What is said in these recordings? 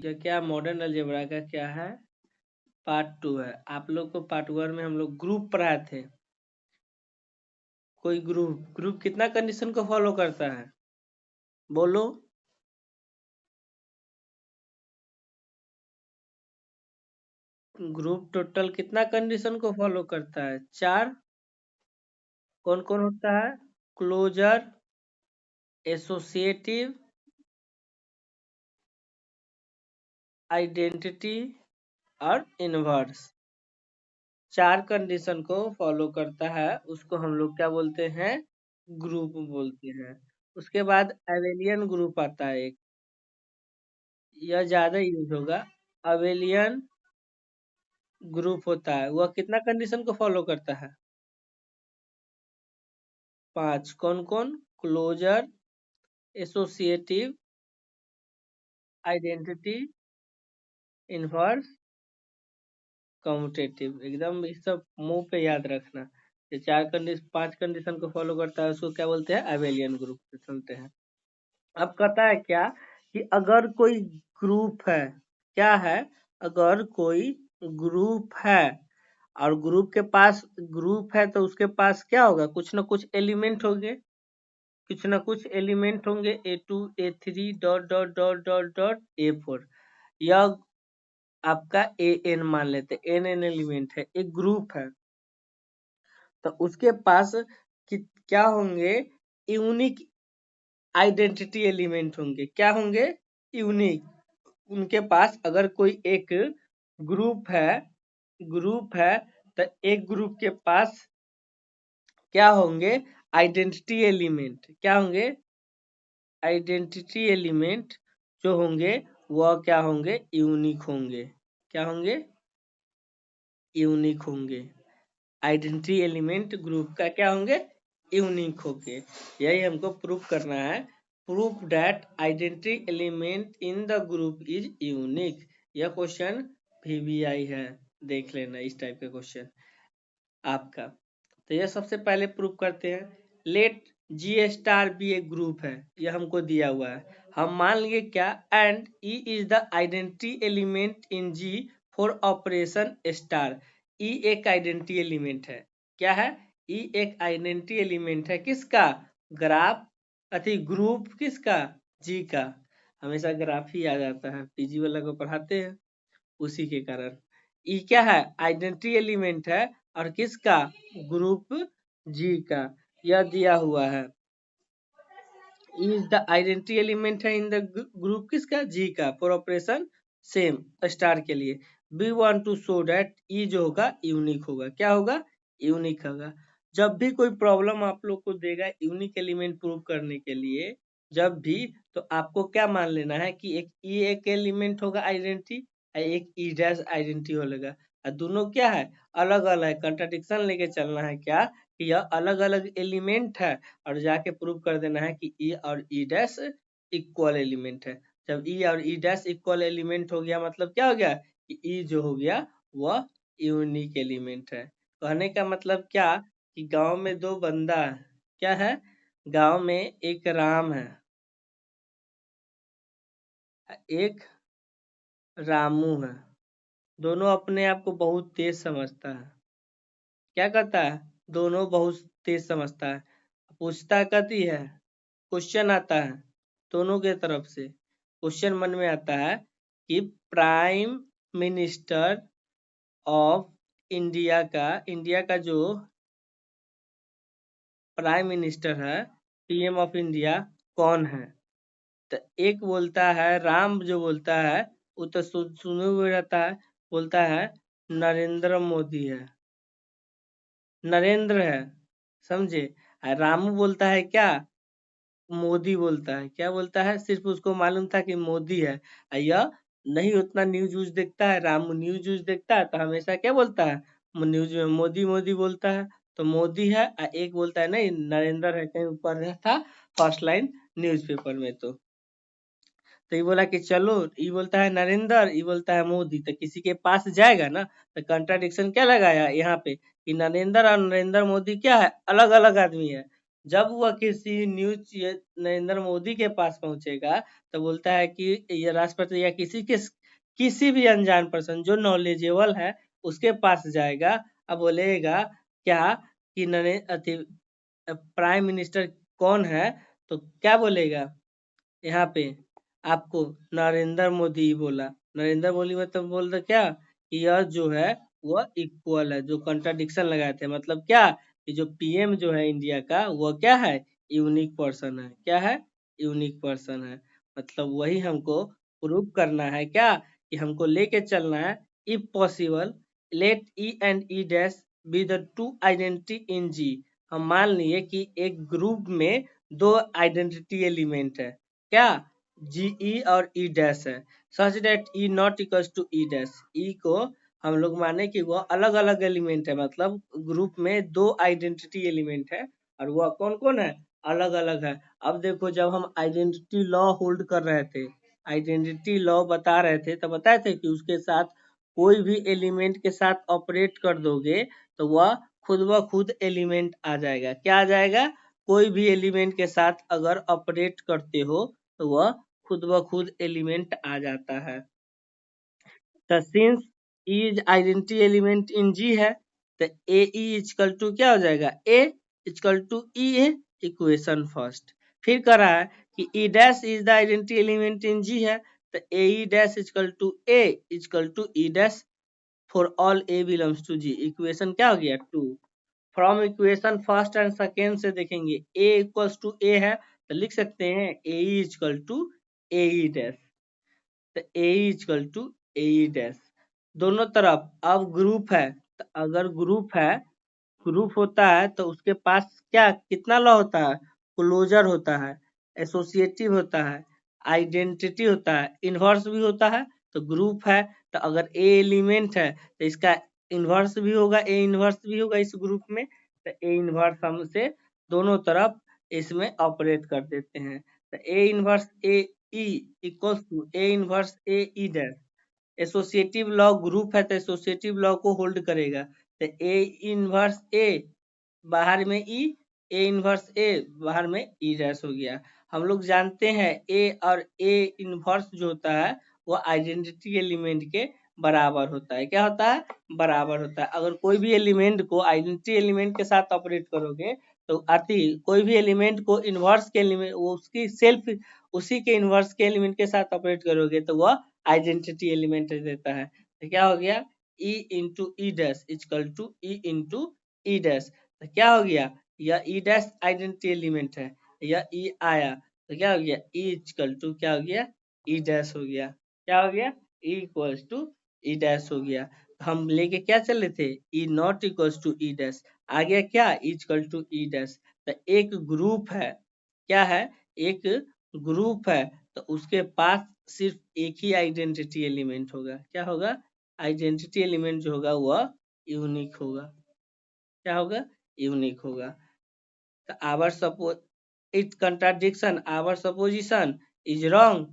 यह क्या modern algebra का क्या है, पार्ट 2 है। आप लोग को पार्ट 1 में हम लोग ग्रुप पढ़ाए थे। कोई ग्रुप कितना कंडीशन को फॉलो करता है, बोलो। ग्रुप टोटल कितना कंडीशन को फॉलो करता है, 4। कौन कौन होता है, क्लोजर, एसोसिएटिव, आइडेंटिटी और इनवर्स। 4 कंडीशन को फॉलो करता है, उसको हम लोग क्या बोलते हैं, ग्रुप बोलते हैं। उसके बाद एबेलियन ग्रुप आता है एक, यह ज्यादा यूज होगा। एबेलियन ग्रुप होता है, वह कितना कंडीशन को फॉलो करता है, 5। कौन कौन, closure, associative, identity, inverse, commutative. एकदम ये सब मुंह पे याद रखना। ये 5 कंडीशन को फॉलो करता है, उसको क्या बोलते हैं, एबेलियन ग्रुप से चलते हैं। अब कहता है क्या कि अगर कोई ग्रुप है, क्या है, अगर कोई ग्रुप है और ग्रुप के पास ग्रुप है तो उसके पास क्या होगा, कुछ ना कुछ एलिमेंट होंगे, कुछ ना कुछ एलिमेंट होंगे, A2 A3 dot dot dot dot dot A4। यह आपका AN मान लेते, NN एलिमेंट है, एक ग्रुप है, तो उसके पास क्या होंगे, यूनिक आइडेंटिटी एलिमेंट होंगे। क्या होंगे, यूनिक। उनके पास अगर कोई एक ग्रुप है तो एक ग्रुप के पास क्या होंगे, आइडेंटिटी एलिमेंट। क्या होंगे, आइडेंटिटी एलिमेंट जो होंगे वह क्या होंगे, यूनिक होंगे। क्या होंगे, यूनिक होंगे। आइडेंटिटी एलिमेंट ग्रुप का क्या होंगे, यूनिक होंगे। यही हमको प्रूफ करना है। Proof that identity element in the group is unique. यह क्वेश्चन VBI है, देख लेना इस टाइप का क्वेश्चन आपका। तो यह सबसे पहले प्रूफ करते हैं। लेट G स्टार भी एक ग्रुप है, यह हमको दिया हुआ है। हम मान लिए क्या, and E is the identity element in G for operation star. E एक आइडेंटिटी एलिमेंट है। क्या है, E एक आइडेंटिटी एलिमेंट है, किसका, ग्राफ ग्रुप किसका, G का। हमेशा ग्राफ ही आ जाता है, PG वाला को पढ़ाते हैं उसी के कारण। E क्या है, आइडेंटिटी एलिमेंट है, और किसका, ग्रुप G का। यह दिया हुआ है, इज द आइडेंटिटी एलिमेंट है इन द ग्रुप किसका, G का, फॉर ऑपरेशन सेम स्टार के लिए। We want to show that E जो होगा यूनिक होगा। क्या होगा, यूनिक होगा। जब भी कोई प्रॉब्लम आप लोग को देगा यूनिक एलिमेंट प्रूव करने के लिए, जब भी, तो आपको क्या मान लेना है कि एक E एक एलिमेंट होगा आइडेंटिटी, एक E डैश आइडेंटिटी होगा, और दोनों क्या है, अलग अलग, कंट्राडिक्शन लेके चलना है। क्या कि यह अलग अलग एलिमेंट है, और जाके प्रूव कर देना है कि E और E डैश इक्वल एलिमेंट है। जब E और E डैश इक्वल एलिमेंट हो गया, मतलब क्या हो गया कि E जो हो गया वह यूनिक एलिमेंट है। कहने का मतलब क्या कि गांव में 2 बंदा है। क्या है, गांव में एक राम है, एक रामू है। दोनों अपने आप को बहुत तेज समझता है। क्या करता है, दोनों बहुत तेज समझता है। पूछता कहती है, क्वेश्चन आता है दोनों के तरफ से। क्वेश्चन मन में आता है कि प्राइम मिनिस्टर ऑफ इंडिया का जो प्राइम मिनिस्टर है, PM ऑफ इंडिया कौन है। तो एक बोलता है, राम जो बोलता है वो तो सुने हुए रहता है, बोलता है नरेंद्र मोदी है, नरेंद्र है, समझे। रामू बोलता है क्या, मोदी बोलता है। क्या बोलता है, सिर्फ उसको मालूम था कि मोदी है। यह नहीं उतना न्यूज व्यूज देखता है, रामू न्यूज व्यूज देखता है तो हमेशा क्या बोलता है, न्यूज में मोदी मोदी बोलता है, तो मोदी है। एक बोलता है नहीं नरेंद्र है, कहीं ऊपर था फर्स्ट लाइन न्यूज़पेपर में। तो ये बोला कि चलो, ये बोलता है नरेंद्र, ये बोलता है मोदी, तो किसी के पास जाएगा ना, तो कंट्राडिक्शन क्या लगाया यहाँ पे कि नरेंद्र और नरेंद्र मोदी क्या है, अलग अलग आदमी है। जब वह किसी न्यूज नरेंद्र मोदी के पास पहुंचेगा तो बोलता है कि ये राष्ट्रपति या किसी भी अनजान पर्सन जो नॉलेजेबल है उसके पास जाएगा अब बोलेगा क्या कि नरेंद्र प्राइम मिनिस्टर कौन है, तो क्या बोलेगा यहाँ पे आपको नरेंद्र मोदी बोला। नरेंद्र मोदी मतलब बोल रहा क्या कि यह जो है वह इक्वल है, जो कंट्राडिक्शन लगाए थे मतलब क्या कि जो पीएम जो है इंडिया का वह क्या है, यूनिक पर्सन है। क्या है, यूनिक पर्सन है। मतलब वही हमको प्रूव करना है क्या कि हमको लेके चलना है। If possible let E and E dash be the two identity in G. हम मान लिए कि एक ग्रुप में दो आइडेंटिटी एलिमेंट है क्या, जी ई और ई डैश है, such that E not equals to E dash. ई को हम लोग माने कि वह अलग अलग एलिमेंट है, मतलब ग्रुप में दो आइडेंटिटी एलिमेंट है और वह कौन कौन है, अलग अलग है। अब देखो जब हम आइडेंटिटी लॉ होल्ड कर रहे थे, आइडेंटिटी लॉ बता रहे थे तो बताए थे कि उसके साथ कोई भी एलिमेंट के साथ ऑपरेट कर दोगे तो वह खुद ब खुद एलिमेंट आ जाएगा। क्या आ जाएगा, कोई भी एलिमेंट के साथ अगर ऑपरेट करते हो तो वह खुद ब खुद एलिमेंट आ जाता है। तो since is identity element in G है तो ए इक्वल टू क्या हो जाएगा, A equal to E A, equation first. फिर कह रहा है कि E dash is the identity element in G है तो A E dash equal to A equal to E dash for all A belongs to G. Equation क्या हो गया, 2। From equation first and second से देखेंगे ए इक्वल्स टू ए है तो लिख सकते हैं ए इक्वल टू ए डैश, तो A equal to A dash दोनों तरफ। अब ग्रुप है तो अगर ग्रुप है, ग्रुप होता है तो उसके पास क्या कितना लॉ होता है, क्लोजर होता है, एसोसिएटिव होता है, आइडेंटिटी होता है, इन्वर्स भी होता है। तो ग्रुप है तो अगर ए एलिमेंट है तो इसका इन्वर्स भी होगा, ए इन्वर्स भी होगा इस ग्रुप में। तो ए इन्वर्स हम से दोनों तरफ इसमें ऑपरेट कर देते हैं। तो A inverse A E equals to A inverse A E dash. Associative law group है तो एसोसिएटिव लॉ को होल्ड करेगा। तो ए इनवर्स ए बाहर में ई, ए इनवर्स ए बाहर में ई डैश हो गया। हम लोग जानते हैं ए और ए इनवर्स जो होता है वो आइडेंटिटी एलिमेंट के बराबर होता है। क्या होता है, बराबर होता है। अगर कोई भी एलिमेंट को आइडेंटिटी एलिमेंट के साथ ऑपरेट करोगे तो आती कोई भी एलिमेंट को इनवर्स के एलिमेंट उसकी सेल्फ उसी के इनवर्स के एलिमेंट के साथ ऑपरेट करोगे तो वह आइडेंटिटी एलिमेंट देता है। तो क्या हो गया, E into E dash equal to E into E dash. तो क्या हो गया, यह ई डैश आइडेंटिटी एलिमेंट है, यह ई आया तो क्या हो गया, ई इक्वल टू क्या हो गया, ई डैश हो गया। क्या हो गया, e equals to E dash हो गया। हम लेके क्या चले थे, e not equals to E dash, आ गया क्या, इक्वल टू ई डैश। तो एक ग्रुप है, क्या है, एक ग्रुप है तो उसके पास सिर्फ एक ही आइडेंटिटी एलिमेंट होगा। क्या होगा, आइडेंटिटी एलिमेंट जो होगा वह यूनिक होगा। क्या होगा, यूनिक होगा। तो our suppose it contradiction our supposition is wrong,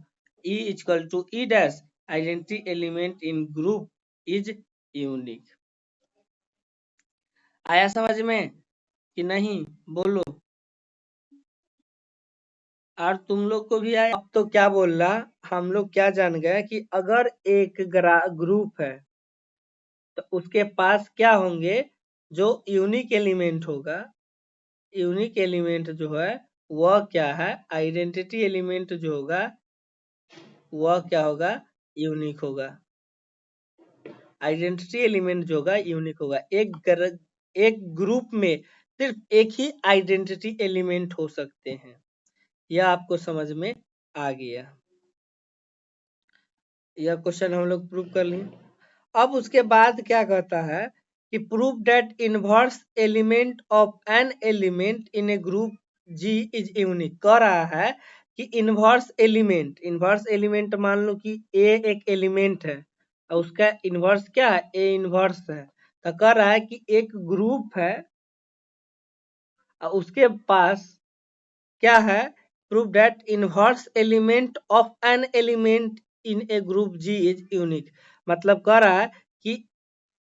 E equal to E dash identity element in group is unique. आया समझ में कि नहीं, बोलो। और तुम लोग को भी आया। अब तो क्या बोल रहा, हम लोग क्या जान गए कि अगर एक ग्रुप है तो उसके पास क्या होंगे, जो यूनिक एलिमेंट होगा, यूनिक एलिमेंट जो है वह क्या है, आइडेंटिटी एलिमेंट जो होगा वह क्या होगा, यूनिक होगा। आइडेंटिटी एलिमेंट जो होगा यूनिक होगा। एक ग्रुप में सिर्फ एक ही आइडेंटिटी एलिमेंट हो सकते हैं। यह आपको समझ में आ गया। यह क्वेश्चन हम लोग प्रूव कर लिए। अब उसके बाद क्या कहता है कि prove that inverse element of an element in a group G is unique. कह रहा है कि इनवर्स एलिमेंट मान लो कि ए एक एलिमेंट है और उसका इनवर्स क्या है, ए इनवर्स है। तो कह रहा है कि एक ग्रुप है और उसके पास क्या है, prove that inverse element of an element in a group G is unique. मतलब कह रहा है कि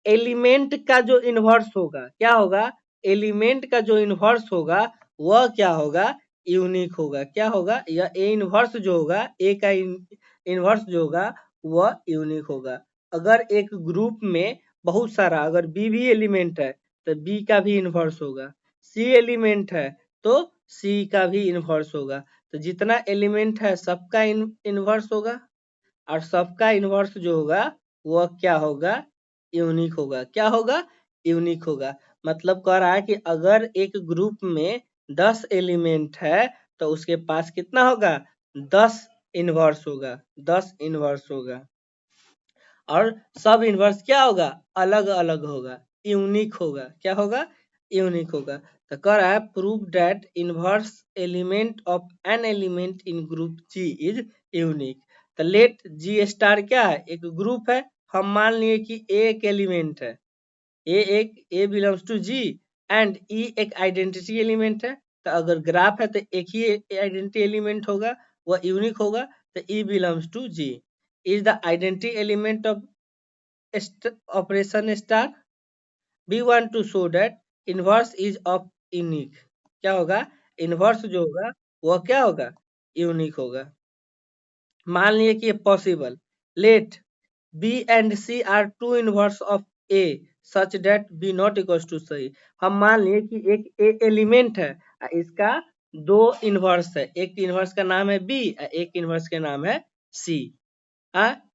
एलिमेंट का जो इन्वर्स होगा, क्या होगा, एलिमेंट का जो इन्वर्स होगा वह क्या होगा, यूनिक होगा। क्या होगा, यह ए इनवर्स जो होगा, ए का इनवर्स जो होगा वह यूनिक होगा। अगर एक ग्रुप में बहुत सारा, अगर बी भी एलिमेंट है तो बी का भी इनवर्स होगा, सी एलिमेंट है तो सी का भी इनवर्स होगा। तो जितना एलिमेंट है सबका इनवर्स होगा, और सबका इनवर्स जो होगा वह क्या होगा, यूनिक होगा। क्या होगा, यूनिक होगा। मतलब कह रहा है कि अगर एक ग्रुप में 10 एलिमेंट है तो उसके पास कितना होगा, 10 इनवर्स होगा, 10 इनवर्स होगा। और सब इनवर्स क्या होगा, अलग अलग होगा, यूनिक होगा। क्या होगा, यूनिक होगा। तो कह रहा है prove that inverse element of an element in group G is unique. तो लेट जी स्टार क्या है, एक ग्रुप है। हम मान लिए कि ए एक एलिमेंट है, ए बिलोंग्स टू जी, एंड ई एक आइडेंटिटी एलिमेंट है। तो अगर ग्राफ है तो एक ही आइडेंटिटी एलिमेंट होगा, वह यूनिक होगा। तो e belongs to G is the identity element of operation star. We want to show that inverse is of unique. क्या होगा, इनवर्स जो होगा वह क्या होगा, यूनिक होगा। मान लिए कि possible, let b and c are two inverse of a such that b not equal to c. हम मान लिए कि एक ए एलिमेंट है, इसका दो इनवर्स है, एक इनवर्स का नाम है बी, एक इनवर्स का नाम है सी।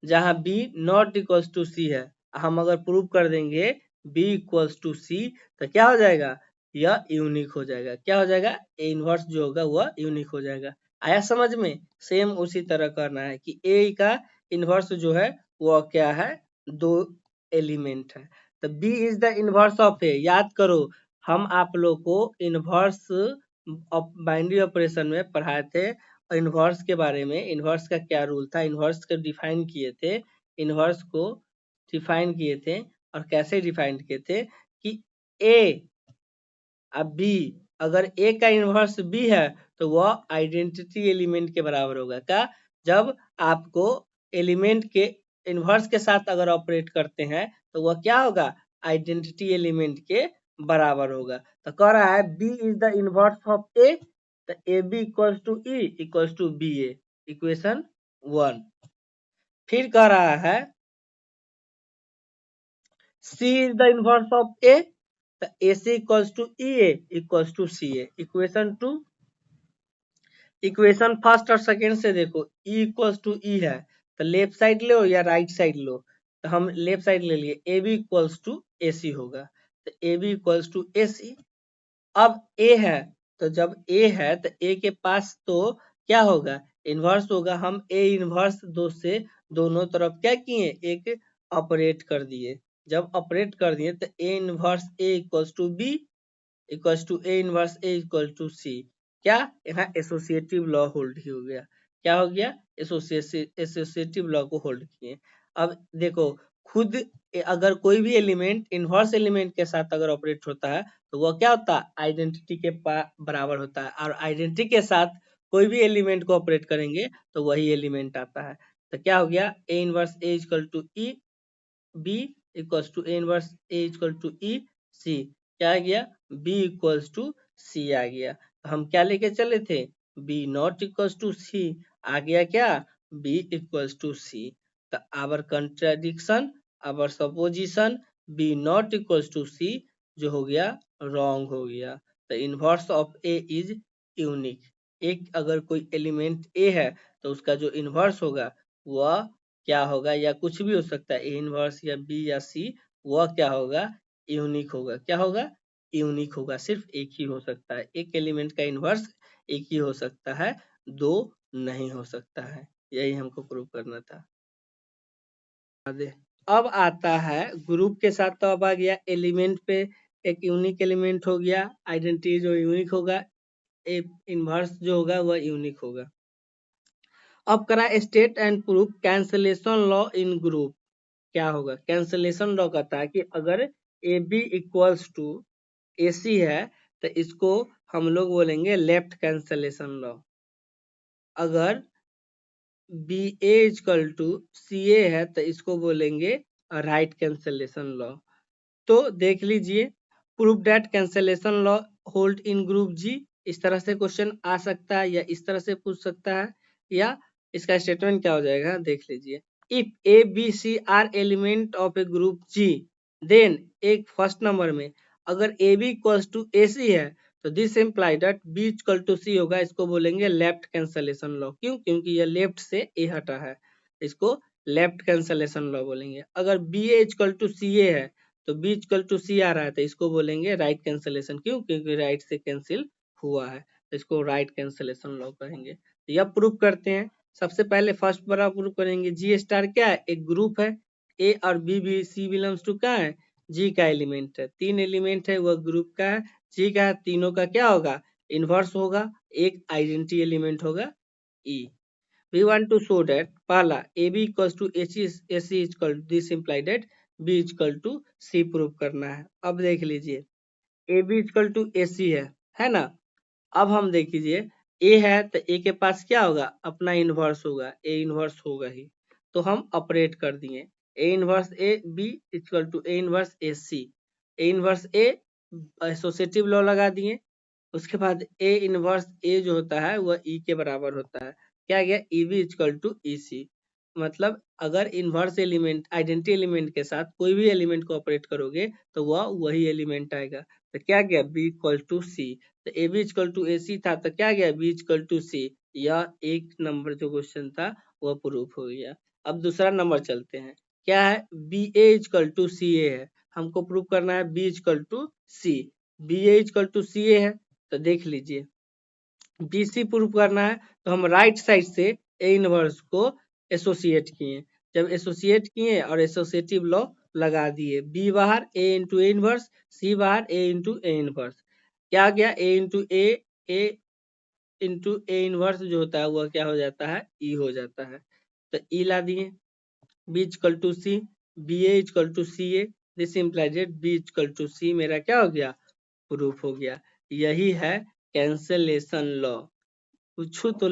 जहां बी नॉट इक्वल्स टू सी है, हम अगर प्रूव कर देंगे बी इक्वल्स टू सी तो क्या हो जाएगा, यह यूनिक हो जाएगा। क्या हो जाएगा, ए इनवर्स जो होगा वह यूनिक हो जाएगा। आया समझ में। सेम उसी तरह करना है कि ए का इनवर्स जो है वह क्या है, दो एलिमेंट है। तो b is the inverse of a. याद करो, हम आप लोग को इनवर्स बाइनरी ऑपरेशन में पढ़ाए थे, इनवर्स के बारे में। इनवर्स का क्या रूल था, इनवर्स को डिफाइन किए थे, इनवर्स को डिफाइन किए थे। और कैसे डिफाइन किए थे कि ए अब बी, अगर ए का इनवर्स बी है तो वह आइडेंटिटी एलिमेंट के बराबर होगा। क्या, जब आपको एलिमेंट के इनवर्स के साथ अगर ऑपरेट करते हैं तो वह क्या होगा, आइडेंटिटी एलिमेंट के बराबर होगा। तो कह रहा है B is the inverse of A, तो A B equals to E equals to B A, equation 1। फिर कह रहा है C is the inverse of A, तो A C equals to E A equals to C A, equation 2। Equation first और second से देखो, ई equals to ई है तो लेफ्ट साइड लो या राइट साइड लो। तो हम लेफ्ट साइड ले लिए, A B equals to a सी होगा। तो A B equals to a सी। अब ए है, तो जब ए है तो ए के पास तो क्या होगा, इनवर्स होगा। हम ए इनवर्स दो से दोनों तरफ क्या किए, एक ऑपरेट कर दिए। जब ऑपरेट कर दिए तो a inverse a equals to b equals to a inverse a equal to c. क्या, यहाँ एसोसिएटिव लॉ होल्ड ही हो गया। क्या हो गया, एसोसिएटिव लॉ को होल्ड किए। अब देखो, खुद अगर कोई भी एलिमेंट इनवर्स एलिमेंट के साथ अगर ऑपरेट होता है तो वह क्या होता है, आइडेंटिटी के बराबर होता है। और आइडेंटिटी के साथ कोई भी एलिमेंट को ऑपरेट करेंगे तो वही एलिमेंट आता है। तो क्या हो गया, a inverse a equal to e b equals to a inverse a equal to e c. क्या आ गया, बी इक्वल्स टू सी आ गया। तो हम क्या लेके चले थे, b not equals to c, आ गया क्या, बी इक्वल्स टू सी। तो our contradiction, our supposition b not equals to c जो हो गया रॉन्ग हो गया। तो inverse of a is unique. एक अगर कोई एलिमेंट ए है तो उसका जो इनवर्स होगा वह क्या होगा, या कुछ भी हो सकता है, ए इनवर्स या बी या सी, वह क्या होगा, यूनिक होगा। क्या होगा, यूनिक होगा। सिर्फ एक ही हो सकता है, एक एलिमेंट का इनवर्स एक ही हो सकता है, दो नहीं हो सकता है। यही हमको प्रूव करना था। अब आता है ग्रुप के साथ, तो अब आ गया एलिमेंट पे, एक यूनिक एलिमेंट हो गया, आइडेंटिटी जो यूनिक होगा, इनवर्स जो होगा वह यूनिक होगा। अब करा state and proof cancellation law in group. क्या होगा, कैंसलेशन लॉ कहता है कि अगर a B equals to a c है तो इसको हम लोग बोलेंगे लेफ्ट कैंसलेशन लॉ। अगर बी ए इक्वल टू सी ए है तो इसको बोलेंगे राइट कैंसलेशन लॉ। तो देख लीजिए, proof that cancellation law hold in group G. इस तरह से क्वेश्चन आ सकता है या इस तरह से पूछ सकता है, या इसका स्टेटमेंट क्या हो जाएगा देख लीजिए। If a b c are element of a group G, then एक फर्स्ट नंबर में अगर a B equals to a c है तो this imply that b equal to c होगा। इसको बोलेंगे लेफ्ट कैंसलेशन लॉ। क्यों? क्योंकि ये लेफ्ट से ए हटा है, इसको लेफ्ट कैंसलेशन लॉ बोलेंगे। अगर बी ए इक्वल टू सी ए है तो बी इक्वल टू सी आ रहा है तो इसको बोलेंगे राइट कैंसलेशन। क्यों? क्योंकि राइट से कैंसिल हुआ है, तो इसको राइट कैंसलेशन लॉ कहेंगे। तो यह प्रूफ करते हैं। सबसे पहले फर्स्ट वाला प्रूफ करेंगे। जी स्टार क्या है? एक ग्रुप है। ए और बी सी बिलोंग्स टू क्या है? जी का एलिमेंट है। 3 एलिमेंट है वह ग्रुप का है, जी का है। तीनों का क्या होगा? इनवर्स होगा। एक आइडेंटिटी एलिमेंट होगा ई। We want to show that पहला AB equals to AC equal to this implied that B equal to C prove करना है। अब देख लीजिए AB equal to AC है ना। अब हम देख लीजिए A है तो A के पास क्या होगा? अपना इनवर्स होगा, A इनवर्स होगा ही, तो हम ऑपरेट कर दिए। A inverse A B equal to A inverse A C, A inverse A associative law लगा दिए। उसके बाद A इनवर्स A जो होता है वह E के बराबर होता है। क्या गया? EB equal to EC। मतलब अगर इनवर्स एलिमेंट आइडेंटिटी एलिमेंट के साथ कोई भी एलिमेंट को ऑपरेट करोगे तो वह वही एलिमेंट आएगा। तो क्या गया? B equal to C। तो AB इक्वल टू AC था तो क्या गया? B equal to C। यह एक नंबर जो क्वेश्चन था वह प्रूफ हो गया। अब दूसरा नंबर चलते हैं। क्या है? BA इक्वल टू CA है। हमको प्रूफ करना है B equal to C। BA equal to CA है तो देख लीजिए BC प्रूफ करना है तो हम राइट साइड से ए इनवर्स को एसोसिएट किए। जब एसोसिएट किए और एसोसिएटिव लॉ लगा दिए, बी बाहर ए इंटू ए इनवर्स, सी बाहर ए इंटू ए इनवर्स। क्या गया? A into a into a inverse जो होता है वह क्या हो जाता है? ई हो जाता है। तो ई ला दिए। B equal to c, b a equal to C a, this implies b equal to c मेरा क्या हो गया? प्रूफ हो गया। यही है कैंसलेशन लॉ। पूछो तो